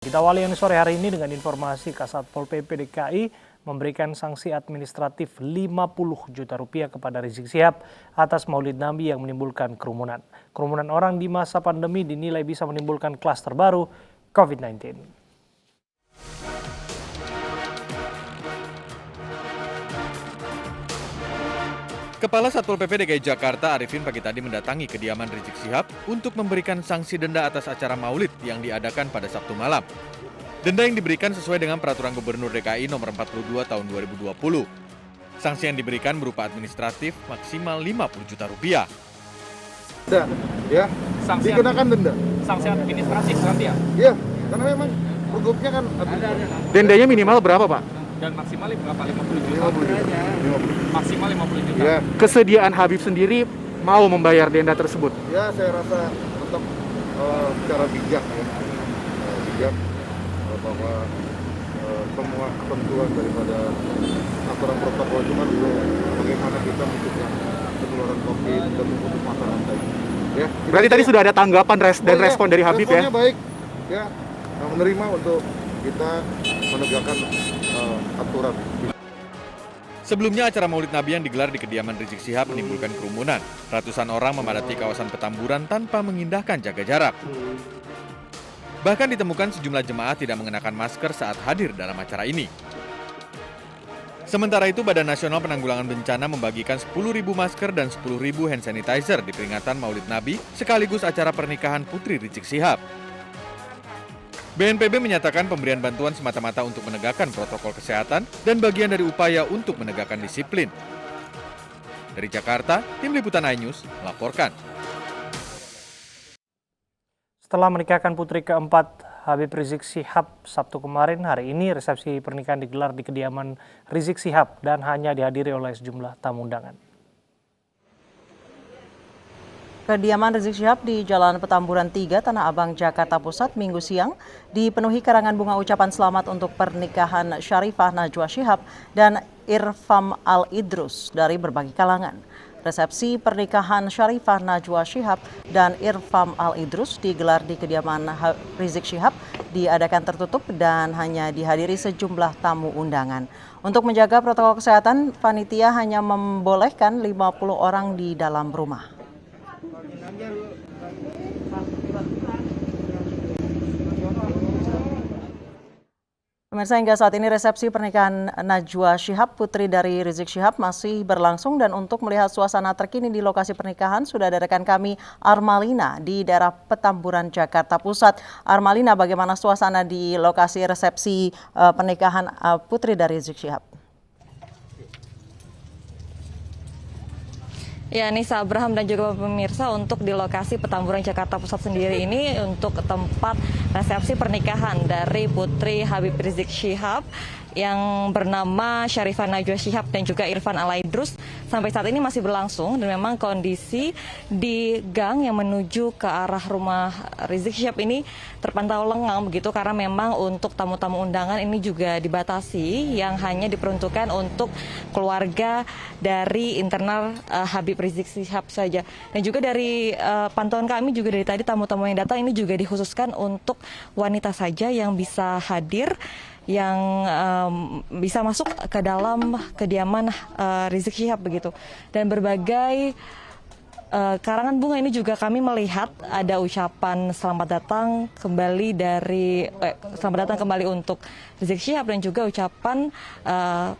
Kita awali yang sore hari ini dengan informasi Kasat Pol PP DKI memberikan sanksi administratif 50 juta rupiah kepada Rizik Syihab atas Maulid Nabi yang menimbulkan kerumunan. Kerumunan orang di masa pandemi dinilai bisa menimbulkan klaster baru COVID-19. Kepala Satpol PP DKI Jakarta Arifin pagi tadi mendatangi kediaman Rizik Syihab untuk memberikan sanksi denda atas acara Maulid yang diadakan pada Sabtu malam. Denda yang diberikan sesuai dengan Peraturan Gubernur DKI Nomor 42 Tahun 2020. Sanksi yang diberikan berupa administratif maksimal 50 juta rupiah. Ya, dikenakan denda. Sanksi administratif nanti ya? Iya, karena memang pergubnya kan Dendanya minimal berapa, Pak? Dan maksimalnya berapa? 50 juta? 50 juta. Maksimal 50 juta? Ya. Kesediaan Habib sendiri mau membayar denda tersebut? Ya, saya rasa tetap secara bijak ya. Bijak bahwa semua ketentuan daripada aturan protokol itu kan bagaimana kita mencegah penularan COVID dan memutus mata rantai. Ya, Berarti tadi sudah ada tanggapan dan respon dari Habib ya? Responnya baik, ya, menerima untuk kita menegakkan aturan. Sebelumnya acara Maulid Nabi yang digelar di kediaman Rizik Syihab menimbulkan kerumunan. Ratusan orang memadati kawasan Petamburan tanpa mengindahkan jaga jarak. Bahkan ditemukan sejumlah jemaah tidak mengenakan masker saat hadir dalam acara ini. Sementara itu, Badan Nasional Penanggulangan Bencana membagikan 10.000 masker dan 10.000 hand sanitizer di peringatan Maulid Nabi sekaligus acara pernikahan Putri Rizik Syihab. BNPB menyatakan pemberian bantuan semata-mata untuk menegakkan protokol kesehatan dan bagian dari upaya untuk menegakkan disiplin. Dari Jakarta, Tim Liputan iNews melaporkan. Setelah menikahkan putri keempat Habib Rizik Syihab Sabtu kemarin, hari ini resepsi pernikahan digelar di kediaman Rizik Syihab dan hanya dihadiri oleh sejumlah tamu undangan. Kediaman Rizik Syihab di Jalan Petamburan 3, Tanah Abang, Jakarta Pusat, Minggu siang dipenuhi karangan bunga ucapan selamat untuk pernikahan Syarifah Najwa Syihab dan Irfam Al-Idrus dari berbagai kalangan. Resepsi pernikahan Syarifah Najwa Syihab dan Irfam Al-Idrus digelar di kediaman Rizik Syihab diadakan tertutup dan hanya dihadiri sejumlah tamu undangan. Untuk menjaga protokol kesehatan, panitia hanya membolehkan 50 orang di dalam rumah. Pemirsa, hingga saat ini resepsi pernikahan Najwa Syihab, putri dari Rizik Syihab, masih berlangsung, dan untuk melihat suasana terkini di lokasi pernikahan sudah ada rekan kami Armalina di daerah Petamburan, Jakarta Pusat. Armalina, bagaimana suasana di lokasi resepsi pernikahan putri dari Rizik Syihab? Ya, Nisa, Abraham dan juga pemirsa, untuk di lokasi Petamburan Jakarta Pusat sendiri ini untuk tempat resepsi pernikahan dari putri Habib Rizik Syihab yang bernama Syarifah Najwa Syihab dan juga Irfan Al-Idrus sampai saat ini masih berlangsung, dan memang kondisi di gang yang menuju ke arah rumah Rizik Syihab ini terpantau lengang begitu, karena memang untuk tamu-tamu undangan ini juga dibatasi yang hanya diperuntukkan untuk keluarga dari internal Habib Rizik Syihab saja. Dan juga dari pantauan kami juga dari tadi tamu-tamu yang datang ini juga dikhususkan untuk wanita saja yang bisa hadir, yang bisa masuk ke dalam kediaman Rizik Syihab begitu. Dan berbagai karangan bunga ini juga kami melihat ada ucapan selamat datang kembali untuk Rizik Syihab, dan juga ucapan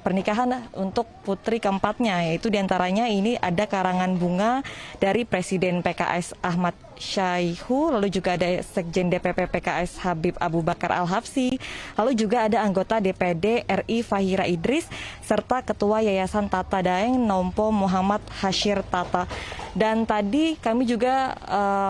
pernikahan untuk putri keempatnya, yaitu diantaranya ini ada karangan bunga dari Presiden PKS Ahmad Syaihu, lalu juga ada Sekjen DPP PKS Habib Abu Bakar Al-Habsyi, lalu juga ada anggota DPD RI Fahira Idris, serta Ketua Yayasan Tata Daeng Nompo Muhammad Hashir Tata. Dan tadi kami juga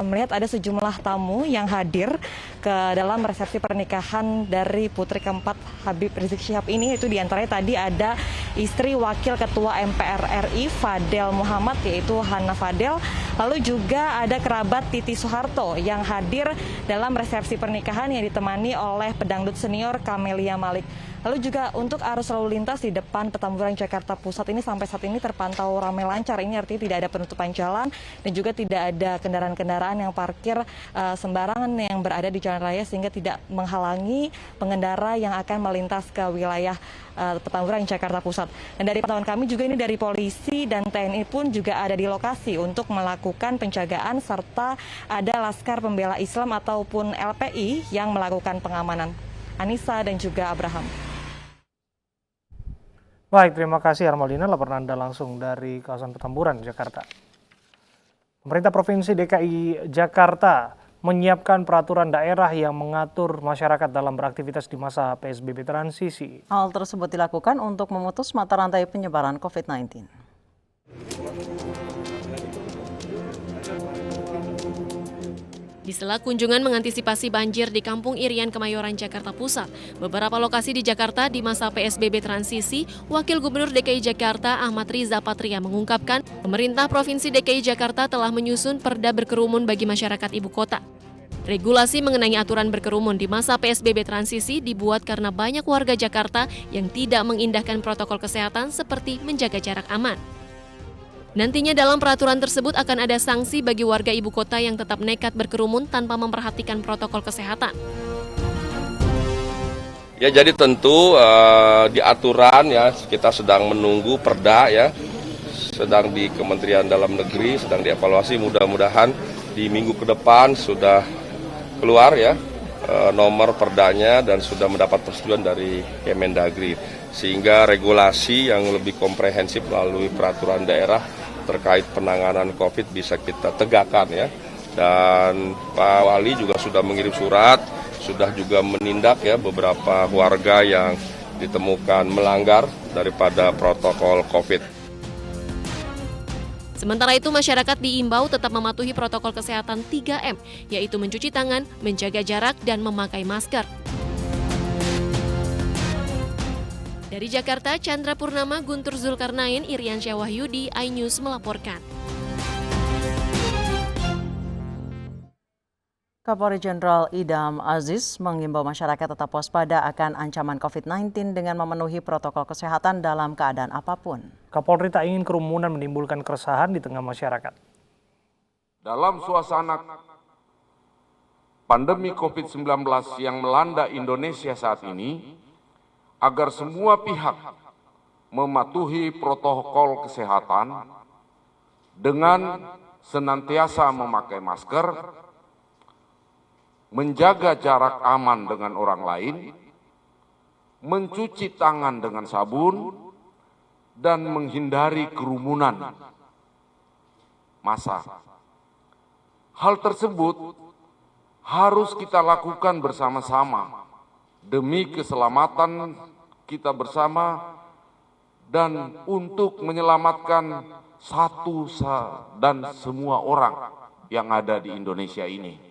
melihat ada sejumlah tamu yang hadir ke dalam resepsi pernikahan dari putri keempat Habib Rizik Syihab ini, yaitu diantaranya tadi ada istri Wakil Ketua MPR RI Fadel Muhammad, yaitu Hana Fadel, lalu juga ada kerabat Titi Soeharto yang hadir dalam resepsi pernikahan yang ditemani oleh pedangdut senior Camelia Malik. Lalu juga untuk arus lalu lintas di depan Petamburan Jakarta Pusat ini sampai saat ini terpantau ramai lancar. Ini artinya tidak ada penutupan jalan dan juga tidak ada kendaraan-kendaraan yang parkir sembarangan yang berada di jalan raya sehingga tidak menghalangi pengendara yang akan melintas ke wilayah Petamburan, Jakarta Pusat. Dan dari pantauan kami juga ini dari polisi dan TNI pun juga ada di lokasi untuk melakukan penjagaan serta ada Laskar Pembela Islam ataupun LPI yang melakukan pengamanan. Anissa dan juga Abraham. Baik, terima kasih Armalina, laporan Anda langsung dari kawasan Petamburan, Jakarta. Pemerintah Provinsi DKI Jakarta menyiapkan peraturan daerah yang mengatur masyarakat dalam beraktivitas di masa PSBB transisi. Hal tersebut dilakukan untuk memutus mata rantai penyebaran COVID-19. Di sela kunjungan mengantisipasi banjir di Kampung Irian, Kemayoran, Jakarta Pusat, beberapa lokasi di Jakarta di masa PSBB transisi, Wakil Gubernur DKI Jakarta Ahmad Riza Patria mengungkapkan, pemerintah Provinsi DKI Jakarta telah menyusun perda berkerumun bagi masyarakat ibu kota. Regulasi mengenai aturan berkerumun di masa PSBB transisi dibuat karena banyak warga Jakarta yang tidak mengindahkan protokol kesehatan seperti menjaga jarak aman. Nantinya dalam peraturan tersebut akan ada sanksi bagi warga ibu kota yang tetap nekat berkerumun tanpa memperhatikan protokol kesehatan. Ya, jadi tentu di aturan ya kita sedang menunggu perda ya, sedang di Kementerian Dalam Negeri, sedang dievaluasi, mudah-mudahan di minggu ke depan sudah keluar ya nomor perdanya dan sudah mendapat persetujuan dari Kemendagri, sehingga regulasi yang lebih komprehensif melalui peraturan daerah terkait penanganan COVID bisa kita tegakkan ya. Dan Pak Wali juga sudah mengirim surat, sudah juga menindak ya beberapa warga yang ditemukan melanggar daripada protokol COVID. Sementara itu, masyarakat diimbau tetap mematuhi protokol kesehatan 3M, yaitu mencuci tangan, menjaga jarak, dan memakai masker. Dari Jakarta, Chandra Purnama, Guntur Zulkarnain, Irian Syawahyudi, iNews melaporkan. Kapolri Jenderal Idam Aziz mengimbau masyarakat tetap waspada akan ancaman COVID-19 dengan memenuhi protokol kesehatan dalam keadaan apapun. Kapolri tak ingin kerumunan menimbulkan keresahan di tengah masyarakat. Dalam suasana pandemi COVID-19 yang melanda Indonesia saat ini, agar semua pihak mematuhi protokol kesehatan dengan senantiasa memakai masker, menjaga jarak aman dengan orang lain, mencuci tangan dengan sabun, dan menghindari kerumunan massa. Hal tersebut harus kita lakukan bersama-sama demi keselamatan kita bersama dan untuk menyelamatkan satu dan semua orang yang ada di Indonesia ini.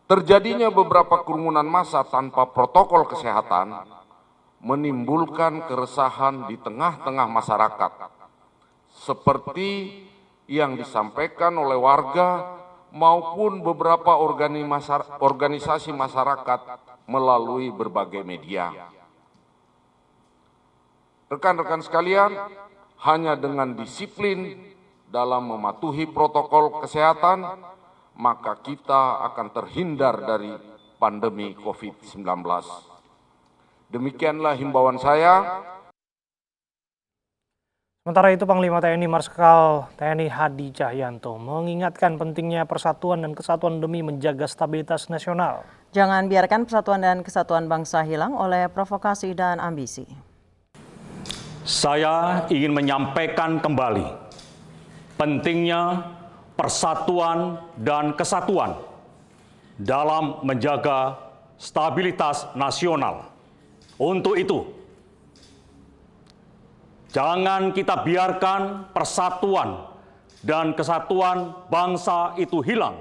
Terjadinya beberapa kerumunan massa tanpa protokol kesehatan menimbulkan keresahan di tengah-tengah masyarakat, seperti yang disampaikan oleh warga maupun beberapa organisasi masyarakat melalui berbagai media. Rekan-rekan sekalian, hanya dengan disiplin dalam mematuhi protokol kesehatan, maka kita akan terhindar dari pandemi COVID-19. Demikianlah himbauan saya. Sementara itu, Panglima TNI Marskal TNI Hadi Cahyanto mengingatkan pentingnya persatuan dan kesatuan demi menjaga stabilitas nasional. Jangan biarkan persatuan dan kesatuan bangsa hilang oleh provokasi dan ambisi. Saya ingin menyampaikan kembali pentingnya persatuan dan kesatuan dalam menjaga stabilitas nasional. Untuk itu, jangan kita biarkan persatuan dan kesatuan bangsa itu hilang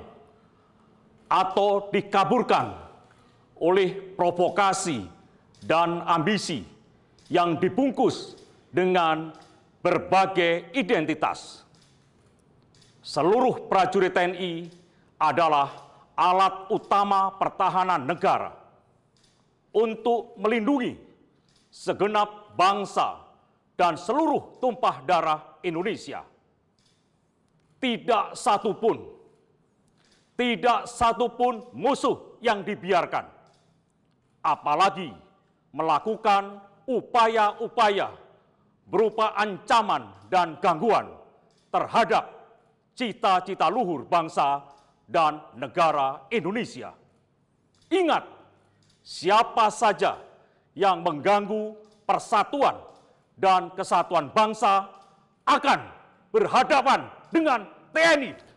atau dikaburkan oleh provokasi dan ambisi yang dibungkus dengan berbagai identitas. Seluruh prajurit TNI adalah alat utama pertahanan negara untuk melindungi segenap bangsa dan seluruh tumpah darah Indonesia. Tidak satu pun tidak satupun musuh yang dibiarkan, apalagi melakukan upaya-upaya berupa ancaman dan gangguan terhadap cita-cita luhur bangsa dan negara Indonesia. Ingat, siapa saja yang mengganggu persatuan dan kesatuan bangsa akan berhadapan dengan TNI.